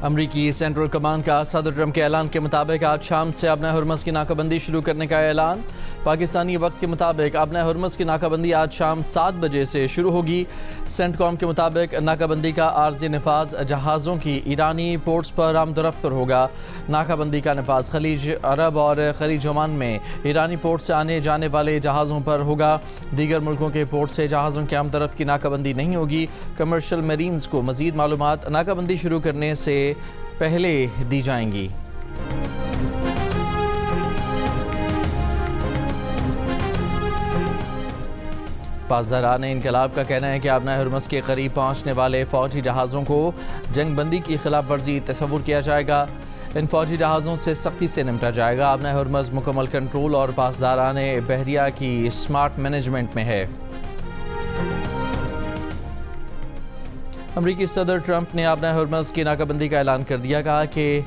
امریکی سینٹرل کمان کا صدر ٹرمپ کے اعلان کے مطابق آج شام سے ابن ہرمز کی ناکہ بندی شروع کرنے کا اعلان۔ پاکستانی وقت کے مطابق ابن ہرمز کی ناکہ بندی آج شام 7 بجے سے شروع ہوگی۔ سینٹ کام کے مطابق ناکہ بندی کا عارضی نفاذ جہازوں کی ایرانی پورٹس پر آمد و رفت پر ہوگا۔ ناکہ بندی کا نفاذ خلیج عرب اور خلیج عمان میں ایرانی پورٹ سے آنے جانے والے جہازوں پر ہوگا۔ دیگر ملکوں کے پورٹ سے جہازوں کی آمد و رفت کی ناکہ بندی نہیں ہوگی۔ کمرشل میرینز کو مزید معلومات ناکہ بندی شروع کرنے سے پہلے دی جائیں گی۔ پاسداران انقلاب کا کہنا ہے کہ ابن ہرمز کے قریب پہنچنے والے فوجی جہازوں کو جنگ بندی کی خلاف ورزی تصور کیا جائے گا۔ ان فوجی جہازوں سے سختی سے نمٹا جائے گا۔ ابن ہرمز مکمل کنٹرول اور پاسداران بحریہ کی اسمارٹ مینجمنٹ میں ہے۔ امریکی صدر ٹرمپ نے ابن ہرمز کی ناکہ بندی کا اعلان کر دیا۔ کہا کہ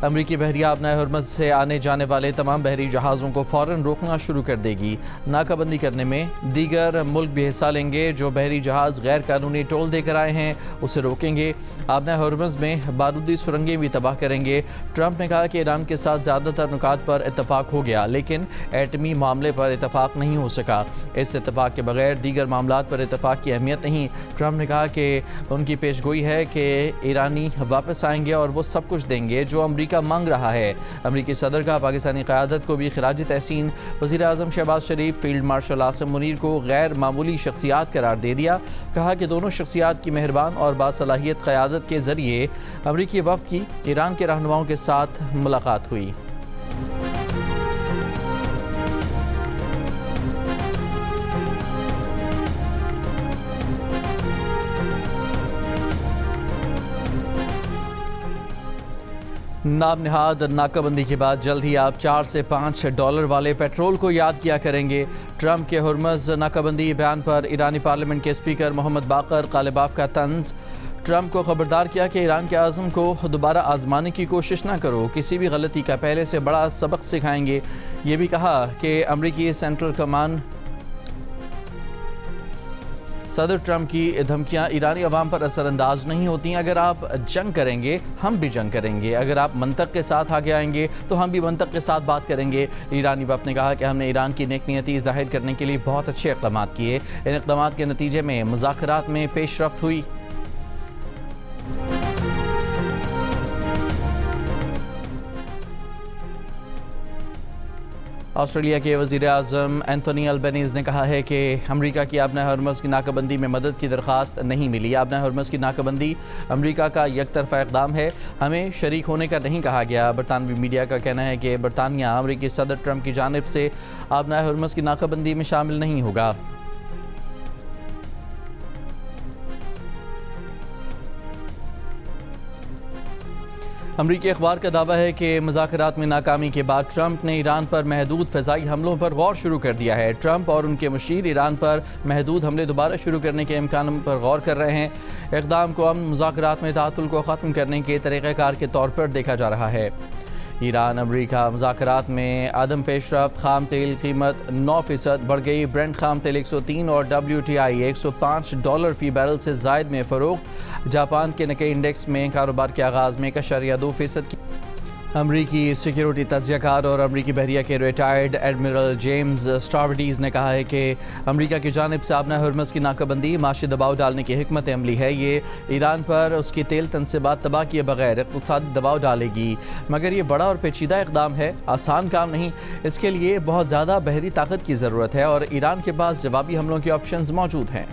امریکی بحریہ ابن ہرمز سے آنے جانے والے تمام بحری جہازوں کو فوراً روکنا شروع کر دے گی۔ ناکہ بندی کرنے میں دیگر ملک بھی حصہ لیں گے۔ جو بحری جہاز غیر قانونی ٹول دے کر آئے ہیں اسے روکیں گے۔ ابن ہرمز میں بارودی سرنگیں بھی تباہ کریں گے۔ ٹرمپ نے کہا کہ ایران کے ساتھ زیادہ تر نکات پر اتفاق ہو گیا لیکن ایٹمی معاملے پر اتفاق نہیں ہو سکا۔ اس اتفاق کے بغیر دیگر معاملات پر اتفاق کی اہمیت نہیں۔ ٹرمپ نے کہا کہ ان کی پیش گوئی ہے کہ ایرانی واپس آئیں گے اور وہ سب کچھ دیں گے جو امریکہ مانگ رہا ہے۔ امریکی صدر کا پاکستانی قیادت کو بھی خراج تحسین۔ وزیر اعظم شہباز شریف فیلڈ مارشل عاصم منیر کو غیر معمولی شخصیات قرار دے دیا۔ کہا کہ دونوں شخصیات کی مہربان اور باصلاحیت قیادت کے ذریعے امریکی وفد کی ایران کے رہنماؤں کے ساتھ ملاقات ہوئی۔ نام نہاد ناکہ بندی کے بعد جلد ہی آپ $4 سے $5 والے پیٹرول کو یاد کیا کریں گے۔ ٹرمپ کے ہرمز ناکہ بندی بیان پر ایرانی پارلیمنٹ کے اسپیکر محمد باقر قالباف کا طنز۔ ٹرمپ کو خبردار کیا کہ ایران کے عزم کو دوبارہ آزمانے کی کوشش نہ کرو، کسی بھی غلطی کا پہلے سے بڑا سبق سکھائیں گے۔ یہ بھی کہا کہ امریکی سینٹرل کمان صدر ٹرمپ کی دھمکیاں ایرانی عوام پر اثر انداز نہیں ہوتی۔ اگر آپ جنگ کریں گے ہم بھی جنگ کریں گے، اگر آپ منطق کے ساتھ آگے آئیں گے تو ہم بھی منطق کے ساتھ بات کریں گے۔ ایرانی وفد نے کہا کہ ہم نے ایران کی نیک نیتی ظاہر کرنے کے لیے بہت اچھے اقدامات کیے۔ ان اقدامات کے نتیجے میں مذاکرات میں پیش رفت ہوئی۔ آسٹریلیا کے وزیر اعظم اینتھونی البنیز نے کہا ہے کہ امریکہ کی ابن ہرمز کی ناکہ بندی میں مدد کی درخواست نہیں ملی۔ ابن ہرمز کی ناکہ بندی امریکہ کا یک طرفہ اقدام ہے، ہمیں شریک ہونے کا نہیں کہا گیا۔ برطانوی میڈیا کا کہنا ہے کہ برطانیہ امریکی صدر ٹرمپ کی جانب سے ابن ہرمز کی ناکہ بندی میں شامل نہیں ہوگا۔ امریکی اخبار کا دعویٰ ہے کہ مذاکرات میں ناکامی کے بعد ٹرمپ نے ایران پر محدود فضائی حملوں پر غور شروع کر دیا ہے۔ ٹرمپ اور ان کے مشیر ایران پر محدود حملے دوبارہ شروع کرنے کے امکان پر غور کر رہے ہیں۔ اقدام کو امن مذاکرات میں تعطل کو ختم کرنے کے طریقہ کار کے طور پر دیکھا جا رہا ہے۔ ایران امریکہ مذاکرات میں عدم پیش رفت، خام تیل قیمت 9% بڑھ گئی، برنٹ خام تیل 103 اور WTI $105 فی بیرل سے زائد میں فروخت۔ جاپان کے نکئی انڈیکس میں کاروبار کے آغاز میں 1.2% کی۔ امریکی سیکیورٹی تجزیہ کار اور امریکی بحریہ کے ریٹائرڈ ایڈمرل جیمز اسٹاروڈیز نے کہا ہے کہ امریکہ کی جانب سے ابن ہرمز کی ناکہ بندی معاشی دباؤ ڈالنے کی حکمت عملی ہے۔ یہ ایران پر اس کی تیل تنصیبات تباہ کیے بغیر اقتصادی دباؤ ڈالے گی، مگر یہ بڑا اور پیچیدہ اقدام ہے، آسان کام نہیں۔ اس کے لیے بہت زیادہ بحری طاقت کی ضرورت ہے اور ایران کے پاس جوابی حملوں کے آپشنز موجود ہیں۔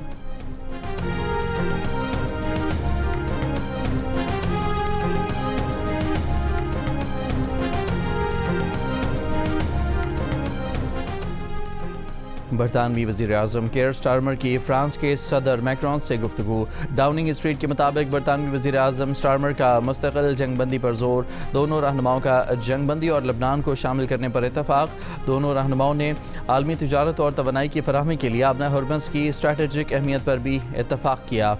برطانوی وزیر اعظم کیئر سٹارمر کی فرانس کے صدر میکرون سے گفتگو۔ ڈاؤننگ اسٹریٹ کے مطابق برطانوی وزیر اعظم سٹارمر کا مستقل جنگ بندی پر زور، دونوں رہنماؤں کا جنگ بندی اور لبنان کو شامل کرنے پر اتفاق۔ دونوں رہنماؤں نے عالمی تجارت اور توانائی کی فراہمی کے لیے ابن ہرمز کی اسٹریٹجک اہمیت پر بھی اتفاق کیا۔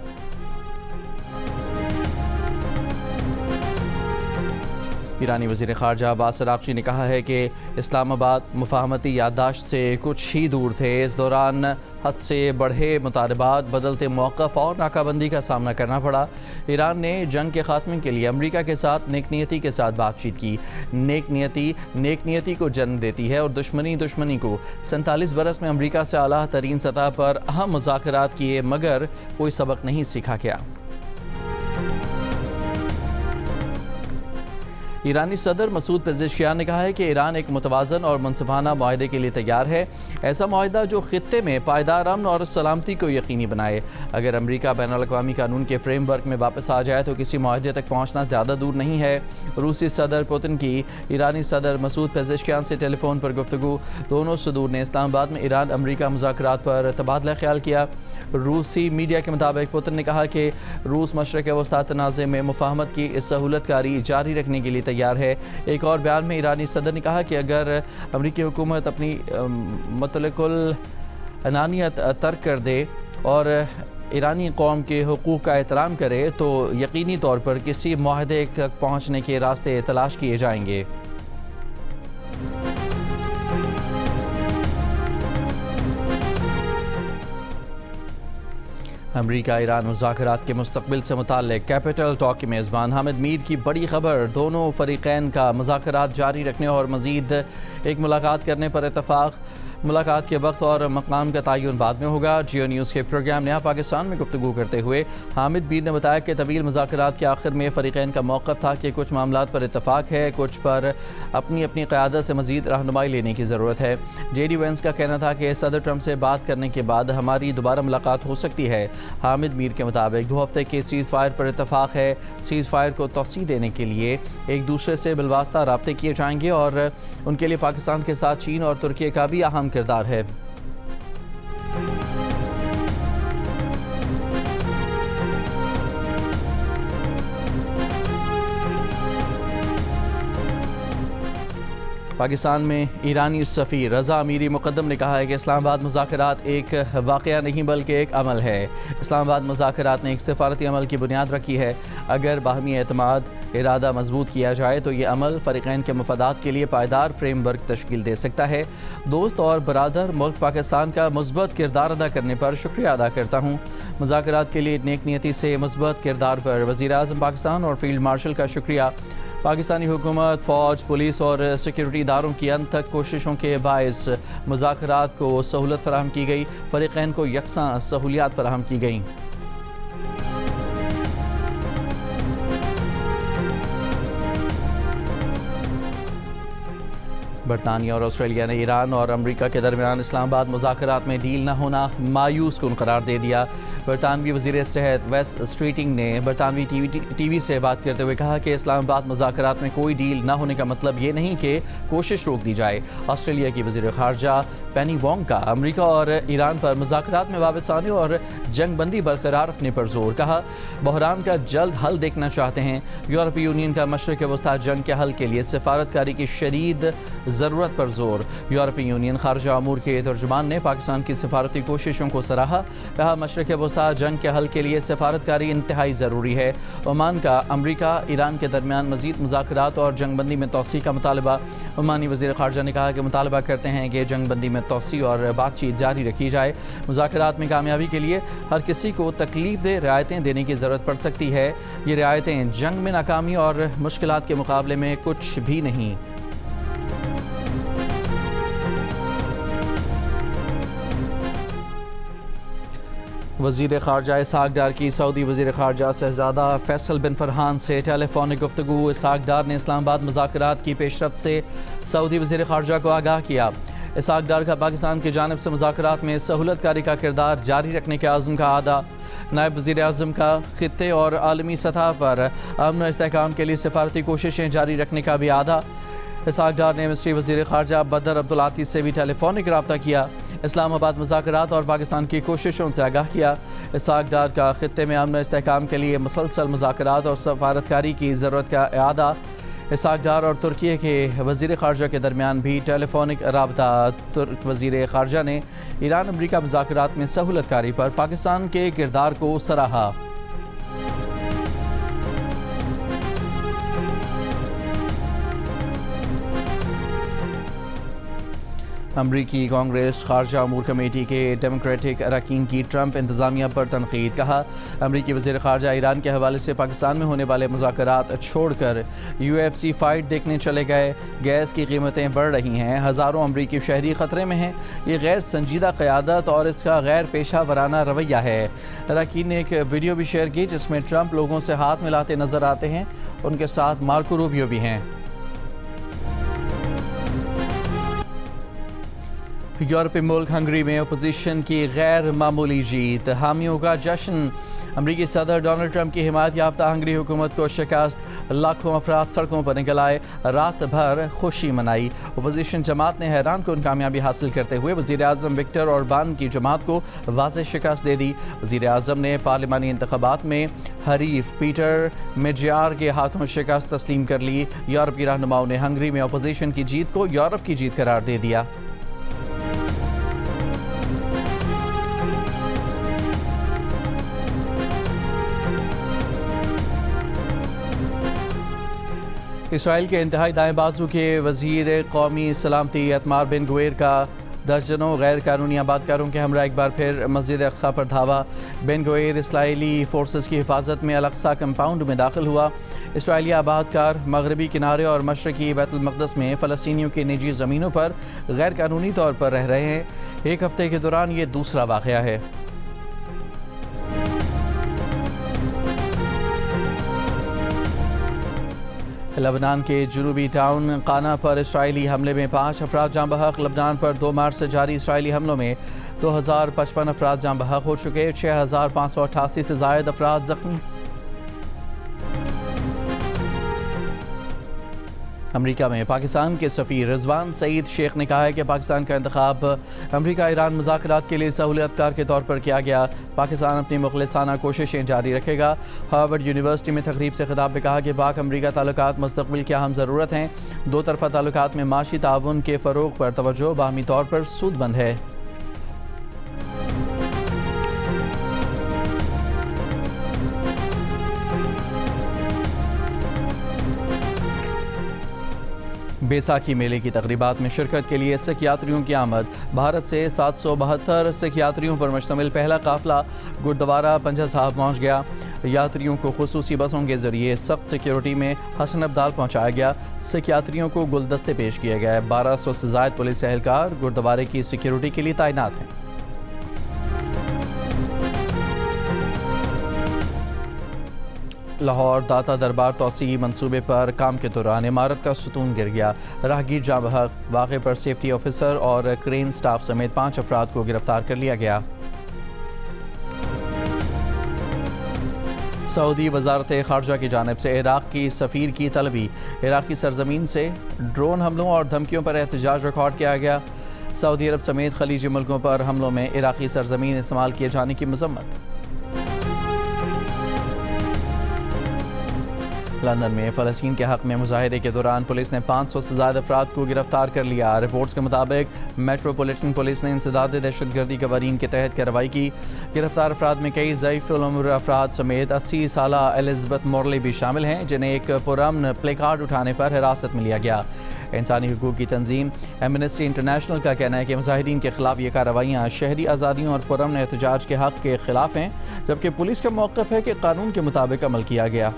ایرانی وزیر خارجہ عباس عراقچی نے کہا ہے کہ اسلام آباد مفاہمتی یادداشت سے کچھ ہی دور تھے۔ اس دوران حد سے بڑھے مطالبات، بدلتے موقف اور ناکہ بندی کا سامنا کرنا پڑا۔ ایران نے جنگ کے خاتمے کے لیے امریکہ کے ساتھ نیک نیتی کے ساتھ بات چیت کی۔ نیک نیتی کو جنم دیتی ہے اور دشمنی کو۔ 47 برس میں امریکہ سے اعلیٰ ترین سطح پر اہم مذاکرات کیے مگر کوئی سبق نہیں سیکھا گیا۔ ایرانی صدر مسعود پزشکیان نے کہا ہے کہ ایران ایک متوازن اور منصفانہ معاہدے کے لیے تیار ہے، ایسا معاہدہ جو خطے میں پائیدار امن اور سلامتی کو یقینی بنائے۔ اگر امریکہ بین الاقوامی قانون کے فریم ورک میں واپس آ جائے تو کسی معاہدے تک پہنچنا زیادہ دور نہیں ہے۔ روسی صدر پوتن کی ایرانی صدر مسعود پزشکیان سے ٹیلی فون پر گفتگو۔ دونوں صدور نے اسلام آباد میں ایران امریکہ مذاکرات پر تبادلہ خیال کیا۔ روسی میڈیا کے مطابق پوتن نے کہا کہ روس مشرق وسطی تنازع میں مفاہمت کی اس سہولت کاری جاری رکھنے کے لیے تیار ہے۔ ایک اور بیان میں ایرانی صدر نے کہا کہ اگر امریکی حکومت اپنی مطلق العنانیت ترک کر دے اور ایرانی قوم کے حقوق کا احترام کرے تو یقینی طور پر کسی معاہدے تک پہنچنے کے راستے تلاش کیے جائیں گے۔ امریکہ ایران مذاکرات کے مستقبل سے متعلق کیپٹل ٹاک کے میزبان حامد میر کی بڑی خبر، دونوں فریقین کا مذاکرات جاری رکھنے اور مزید ایک ملاقات کرنے پر اتفاق۔ ملاقات کے وقت اور مقام کا تعین بعد میں ہوگا۔ جیو نیوز کے پروگرام نیا پاکستان میں گفتگو کرتے ہوئے حامد میر نے بتایا کہ طویل مذاکرات کے آخر میں فریقین کا موقف تھا کہ کچھ معاملات پر اتفاق ہے، کچھ پر اپنی قیادت سے مزید رہنمائی لینے کی ضرورت ہے۔ جے ڈی وینس کا کہنا تھا کہ صدر ٹرمپ سے بات کرنے کے بعد ہماری دوبارہ ملاقات ہو سکتی ہے۔ حامد میر کے مطابق 2 ہفتے کے سیز فائر پر اتفاق ہے۔ سیز فائر کو توسیع دینے کے لیے ایک دوسرے سے بالواسطہ رابطے کیے جائیں گے اور ان کے لیے پاکستان کے ساتھ چین اور ترکی کا بھی اہم کردار ہے۔ پاکستان میں ایرانی سفیر رضا امیری مقدم نے کہا ہے کہ اسلام آباد مذاکرات ایک واقعہ نہیں بلکہ ایک عمل ہے۔ اسلام آباد مذاکرات نے ایک سفارتی عمل کی بنیاد رکھی ہے۔ اگر باہمی اعتماد ارادہ مضبوط کیا جائے تو یہ عمل فریقین کے مفادات کے لیے پائیدار فریم ورک تشکیل دے سکتا ہے۔ دوست اور برادر ملک پاکستان کا مثبت کردار ادا کرنے پر شکریہ ادا کرتا ہوں۔ مذاکرات کے لیے نیک نیتی سے مثبت کردار پر وزیر اعظم پاکستان اور فیلڈ مارشل کا شکریہ۔ پاکستانی حکومت، فوج، پولیس اور سیکیورٹی اداروں کی انت تک کوششوں کے باعث مذاکرات کو سہولت فراہم کی گئی، فریقین کو یکساں سہولیات فراہم کی گئیں۔ برطانیہ اور آسٹریلیا نے ایران اور امریکہ کے درمیان اسلام آباد مذاکرات میں ڈیل نہ ہونا مایوس کن قرار دے دیا۔ برطانوی وزیر صحت ویس اسٹریٹنگ نے برطانوی ٹی وی سے بات کرتے ہوئے کہا کہ اسلام آباد مذاکرات میں کوئی ڈیل نہ ہونے کا مطلب یہ نہیں کہ کوشش روک دی جائے۔ آسٹریلیا کی وزیر خارجہ پینی وانگ کا امریکہ اور ایران پر مذاکرات میں واپس آنے اور جنگ بندی برقرار رکھنے پر زور، کہا بحران کا جلد حل دیکھنا چاہتے ہیں۔ یورپی یونین کا مشرق وسطی جنگ کے حل کے لیے سفارتکاری کی شدید ضرورت پر زور۔ یورپی یونین خارجہ امور کے ترجمان نے پاکستان کی سفارتی کوششوں کو سراہا، کہا مشرق وسطی جنگ کے حل کے لیے سفارتکاری انتہائی ضروری ہے۔ عمان کا امریکہ ایران کے درمیان مزید مذاکرات اور جنگ بندی میں توسیع کا مطالبہ۔ عمانی وزیر خارجہ نے کہا کہ مطالبہ کرتے ہیں کہ جنگ بندی میں توسیع اور بات چیت جاری رکھی جائے۔ مذاکرات میں کامیابی کے لیے ہر کسی کو تکلیف دہ رعایتیں دینے کی ضرورت پڑ سکتی ہے۔ یہ رعایتیں جنگ میں ناکامی اور مشکلات کے مقابلے میں کچھ بھی نہیں۔ وزیر خارجہ اسحاق ڈار کی سعودی وزیر خارجہ شہزادہ فیصل بن فرحان سے ٹیلی فونک گفتگو۔ اسحاق ڈار نے اسلام آباد مذاکرات کی پیش رفت سے سعودی وزیر خارجہ کو آگاہ کیا۔ اسحاق ڈار کا پاکستان کی جانب سے مذاکرات میں سہولت کاری کا کردار جاری رکھنے کے عزم کا اعادہ۔ نائب وزیر اعظم کا خطے اور عالمی سطح پر امن و استحکام کے لیے سفارتی کوششیں جاری رکھنے کا بھی اعادہ۔ اسحاق ڈار نے مصری وزیر خارجہ بدر عبدالعاطی سے بھی ٹیلی فونک رابطہ کیا، اسلام آباد مذاکرات اور پاکستان کی کوششوں سے آگاہ کیا۔ اسحاق ڈار کا خطے میں امن و استحکام کے لیے مسلسل مذاکرات اور سفارتکاری کی ضرورت کا اعادہ۔ اسحاق ڈار اور ترکی کے وزیر خارجہ کے درمیان بھی ٹیلی فونک رابطہ۔ ترک وزیر خارجہ نے ایران امریکہ مذاکرات میں سہولت کاری پر پاکستان کے کردار کو سراہا۔ امریکی کانگریس خارجہ امور کمیٹی کے ڈیموکریٹک اراکین کی ٹرمپ انتظامیہ پر تنقید. کہا امریکی وزیر خارجہ ایران کے حوالے سے پاکستان میں ہونے والے مذاکرات چھوڑ کر UFC فائٹ دیکھنے چلے گئے. گیس کی قیمتیں بڑھ رہی ہیں, ہزاروں امریکی شہری خطرے میں ہیں. یہ غیر سنجیدہ قیادت اور اس کا غیر پیشہ ورانہ رویہ ہے. اراکین نے ایک ویڈیو بھی شیئر کی جس میں ٹرمپ لوگوں سے ہاتھ ملاتے نظر آتے ہیں. ان کے ساتھ مارکو روبیو بھی ہیں. یورپی ملک ہنگری میں اپوزیشن کی غیر معمولی جیت, حامیوں کا جشن. امریکی صدر ڈونلڈ ٹرمپ کی حمایت یافتہ ہنگری حکومت کو شکست, لاکھوں افراد سڑکوں پر نکل آئے, رات بھر خوشی منائی. اپوزیشن جماعت نے حیران کن کامیابی حاصل کرتے ہوئے وزیر اعظم وکٹر اوربان کی جماعت کو واضح شکست دے دی. وزیر اعظم نے پارلیمانی انتخابات میں حریف پیٹر میجیار کے ہاتھوں شکست تسلیم کر لی. یورپی رہنماؤں نے ہنگری میں اپوزیشن کی جیت کو یورپ کی جیت قرار دے دیا. اسرائیل کے انتہائی دائیں بازو کے وزیر قومی سلامتی اتمار بن گویر کا درجنوں غیر قانونی آبادکاروں کے ہمراہ ایک بار پھر مسجد اقصی پر دھاوا. بن گویر اسرائیلی فورسز کی حفاظت میں الاقصی کمپاؤنڈ میں داخل ہوا. اسرائیلی آبادکار مغربی کنارے اور مشرقی بیت المقدس میں فلسطینیوں کی نجی زمینوں پر غیر قانونی طور پر رہ رہے ہیں. ایک ہفتے کے دوران یہ دوسرا واقعہ ہے. لبنان کے جنوبی ٹاؤن قانا پر اسرائیلی حملے میں 5 افراد جاں بحق. لبنان پر 2 مارچ سے جاری اسرائیلی حملوں میں 2055 افراد جاں بحق ہو چکے, 6588 سے زائد افراد زخمی. امریکہ میں پاکستان کے سفیر رضوان سعید شیخ نے کہا ہے کہ پاکستان کا انتخاب امریکہ ایران مذاکرات کے لیے سہولت کار کے طور پر کیا گیا. پاکستان اپنی مخلصانہ کوششیں جاری رکھے گا. ہارورڈ یونیورسٹی میں تقریب سے خطاب میں کہا کہ پاک امریکہ تعلقات مستقبل کی اہم ضرورت ہیں. دو طرفہ تعلقات میں معاشی تعاون کے فروغ پر توجہ باہمی طور پر سود مند ہے. بیساکھی میلے کی تقریبات میں شرکت کے لیے سکھ یاتریوں کی آمد. بھارت سے 772 سکھ یاتریوں پر مشتمل پہلا قافلہ گردوارہ پنجہ صاحب پہنچ گیا. یاتریوں کو خصوصی بسوں کے ذریعے سخت سیکیورٹی میں حسن ابدال پہنچایا گیا. سکھ یاتریوں کو گلدستے پیش کیے گئے. 1200 سے زائد پولیس اہلکار گردوارے کی سیکیورٹی کے لیے تعینات ہیں. لاہور داتا دربار توسیعی منصوبے پر کام کے دوران عمارت کا ستون گر گیا. راہگیر جاں بحق. واقعے پر سیفٹی آفیسر اور کرین سٹاف سمیت 5 افراد کو گرفتار کر لیا گیا. سعودی وزارت خارجہ کی جانب سے عراق کی سفیر کی طلبی. عراقی سرزمین سے ڈرون حملوں اور دھمکیوں پر احتجاج ریکارڈ کیا گیا. سعودی عرب سمیت خلیجی ملکوں پر حملوں میں عراقی سرزمین استعمال کیے جانے کی مذمت. لندن میں فلسطین کے حق میں مظاہرے کے دوران پولیس نے 500 سے زائد افراد کو گرفتار کر لیا. رپورٹس کے مطابق میٹروپولیٹن پولیس نے انسداد دہشت گردی قوانین کے تحت کارروائی کی. گرفتار افراد میں کئی ضعیف العمر افراد سمیت 80 سالہ الزبتھ مورلے بھی شامل ہیں جنہیں ایک پرامن پلے کارڈ اٹھانے پر حراست میں لیا گیا. انسانی حقوق کی تنظیم ایمنسٹی انٹرنیشنل کا کہنا ہے کہ مظاہرین کے خلاف یہ کارروائیاں شہری آزادیوں اور پرامن احتجاج کے حق کے خلاف ہیں, جبکہ پولیس کا موقف ہے کہ قانون کے مطابق عمل کیا گیا.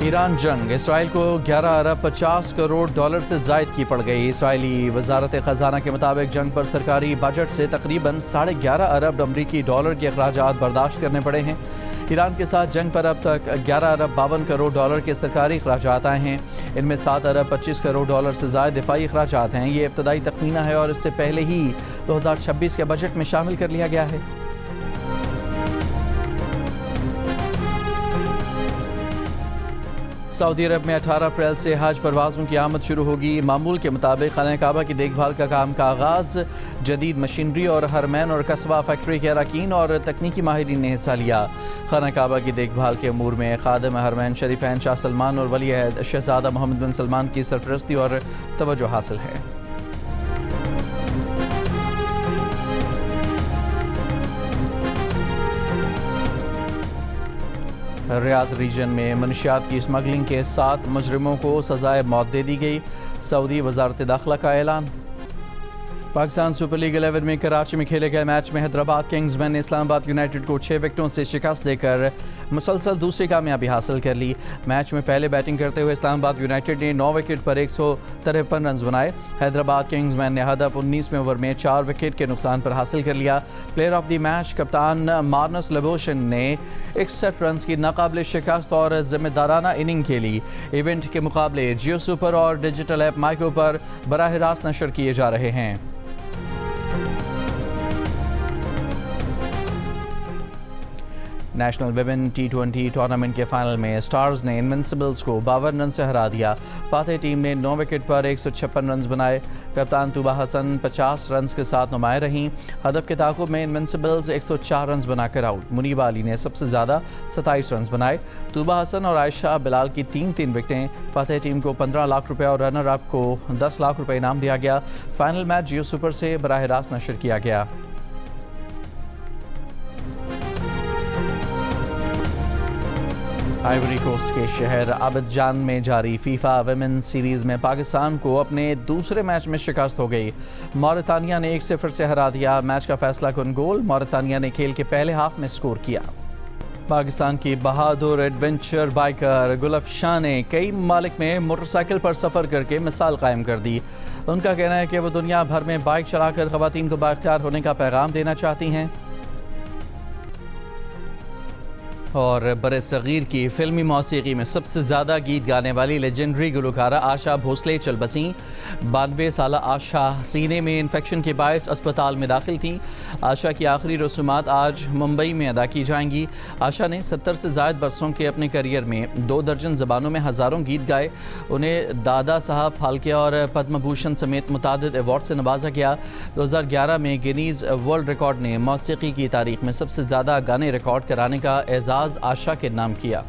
ایران جنگ. اسرائیل کو 11 ارب 50 کروڑ ڈالر سے زائد کی پڑ گئی. اسرائیلی وزارت خزانہ کے مطابق جنگ پر سرکاری بجٹ سے تقریباً 11.5 ارب امریکی ڈالر کے اخراجات برداشت کرنے پڑے ہیں. ایران کے ساتھ جنگ پر اب تک 11 ارب 52 کروڑ ڈالر کے سرکاری اخراجات آئے ہیں. ان میں 7 ارب 25 کروڑ ڈالر سے زائد دفاعی اخراجات ہیں. یہ ابتدائی تخمینہ ہے اور اس سے پہلے ہی 2026 کے بجٹ میں شامل کر لیا گیا ہے. سعودی عرب میں 18 اپریل سے حج پروازوں کی آمد شروع ہوگی. معمول کے مطابق خانہ کعبہ کی دیکھ بھال کا کام کا آغاز. جدید مشینری اور حرمین اور قصبہ فیکٹری کے اراکین اور تکنیکی ماہرین نے حصہ لیا. خانہ کعبہ کی دیکھ بھال کے امور میں خادم حرمین شریفین شاہ سلمان اور ولی عہد شہزادہ محمد بن سلمان کی سرپرستی اور توجہ حاصل ہے. ریاض ریجن میں منشیات کی اسمگلنگ کے 7 مجرموں کو سزائے موت دے دی گئی، سعودی وزارت داخلہ کا اعلان۔ پاکستان سپر لیگ 11 میں کراچی میں کھیلے گئے میچ میں حیدرآباد کنگز مین نے اسلام آباد یونائیٹڈ کو 6 وکٹوں سے شکست دے کر مسلسل دوسری کامیابی حاصل کر لی۔ میچ میں پہلے بیٹنگ کرتے ہوئے اسلام آباد یونائیٹڈ نے 9 وکٹ پر 153 رنز بنائے۔ حیدرآباد کنگز مین نے ہدف 19ویں اوور میں 4 وکٹ کے نقصان پر حاصل کر لیا۔ پلیئر آف دی میچ کپتان مارنس لبوشن نے 61 رنز کی ناقابل شکست اور ذمہ دارانہ اننگ کھیلی۔ ایونٹ کے مقابلے جیو سپر اور ڈیجیٹل ایپ مائیکو پر براہ راست نشر کیے جا رہے ہیں۔ نیشنل ویمن ٹی20 ٹورنامنٹ کے فائنل میں سٹارز نے انوینسبلز کو 52 رن سے ہرا دیا۔ فاتح ٹیم نے 9 وکٹ پر 156 رنز بنائے۔ کپتان طوبہ حسن 50 رنز کے ساتھ نمایاں رہیں۔ ہدف کے تعاقب میں انوینسبلز 104 رنز بنا کر آؤٹ۔ منیبہ علی نے سب سے زیادہ 27 رنز بنائے۔ طوبہ حسن اور عائشہ بلال کی 3 وکٹیں۔ فاتح ٹیم کو 15 لاکھ روپے اور رنر اپ کو 10 لاکھ روپے انعام دیا گیا۔ فائنل میچ جیو سپر سے براہ راست نشر کیا گیا۔ آئیوری کوسٹ کے شہر عابدجان میں جاری فیفا ویمن سیریز میں پاکستان کو اپنے دوسرے میچ میں شکست ہو گئی۔ موریتانیہ نے 1-0 سے ہرا دیا۔ میچ کا فیصلہ کن گول موریتانیہ نے کھیل کے پہلے ہاف میں سکور کیا۔ پاکستان کی بہادر ایڈونچر بائیکر گل افشاں نے کئی ممالک میں موٹر سائیکل پر سفر کر کے مثال قائم کر دی۔ ان کا کہنا ہے کہ وہ دنیا بھر میں بائیک چلا کر خواتین کو بااختیار ہونے کا پیغام دینا چاہتی ہیں۔ اور برصغیر کی فلمی موسیقی میں سب سے زیادہ گیت گانے والی لیجنڈری گلوکارہ آشا بھوسلے چل بسیں۔ 92 سالہ آشا سینے میں انفیکشن کے باعث اسپتال میں داخل تھیں۔ آشا کی آخری رسومات آج ممبئی میں ادا کی جائیں گی۔ آشا نے 70 سے زائد برسوں کے اپنے کیریئر میں 2 درجن زبانوں میں ہزاروں گیت گائے۔ انہیں دادا صاحب پھالکے اور پدم بھوشن سمیت متعدد ایوارڈ سے نوازا گیا۔ 2011 میں گینیز ورلڈ ریکارڈ نے موسیقی کی تاریخ میں سب سے زیادہ گانے ریکارڈ کرانے کا اعزاز آشا کے نام کیا۔